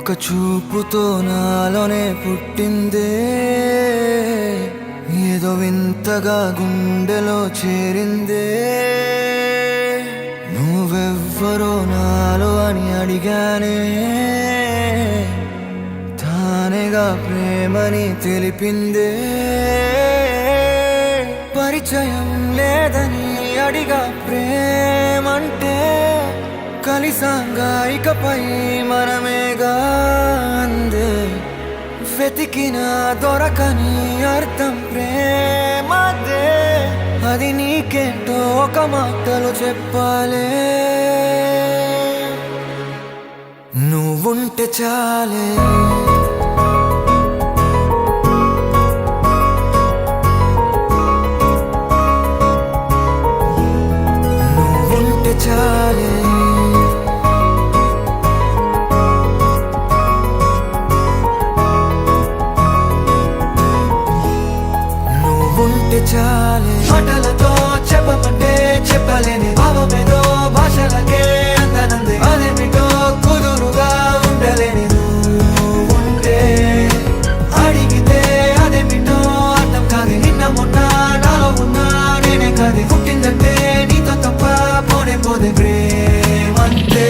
ఒక చూపుతో నాలోనే పుట్టిందే, ఏదో వింతగా గుండెలో చేరిందే. నువ్వెవ్వరో నాలో అని అడిగానే, తానేగా ప్రేమని తెలిపిందే. పరిచయం లేదని అడిగా ప్రేమంటే, కలిసాంగా ఇకపై మనమేగా అందే. వెతికిన దొరకని అర్థం ప్రేమదే, అది నీకేంటో ఒక మాటలో చెప్పాలే. నువ్వుంటే చాలే, నువ్వుంటే చాలే. నువ్వుంటే చాలే, మాటలతో చెప్పమంటే చెప్పలేని భావమేదో భాషలకే అందనందే. అదేమిటో కుదురుగా ఉండలేని నువ్వుంటే, అడిగితే అదేమిటో అర్థం కాదు. నిన్న మొన్న నాలో ఉన్నా నేనే కాదు. పుట్టిందంటే నీతో తప్ప పోనే పోదే ప్రేమంతే.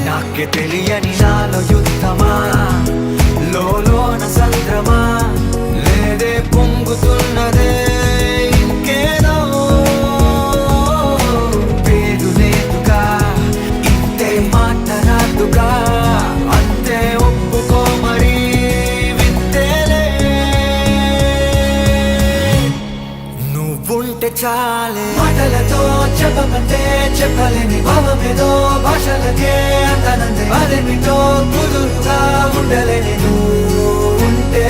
నాకే తెలియని నాలో యుద్ధమా, లోన సంద్రమా, లేదే పొంగుతున్నదే ఇంకేదో. పేరు లేదుగా, ఇంతే మాట రాదుగా, అంతే ఒప్పుకో మరి వింతేలే. నువ్వుంటే చాలే, మాటలతో చెప్పమంటే చెప్పలేని భావమేదో భాషలకే అందనందే. అదేమిటో కుదురుగా ఉండలేని నువ్వుంటే,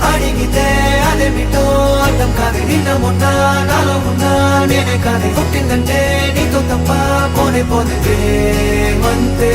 అడిగితే అదేమిటో అర్థం కాదు. నిన్న మొన్న నాలో ఉన్నా నేనే కాదు. పుట్టిందంటే నీతో తప్ప పోనే పోతే ప్రేమంతే.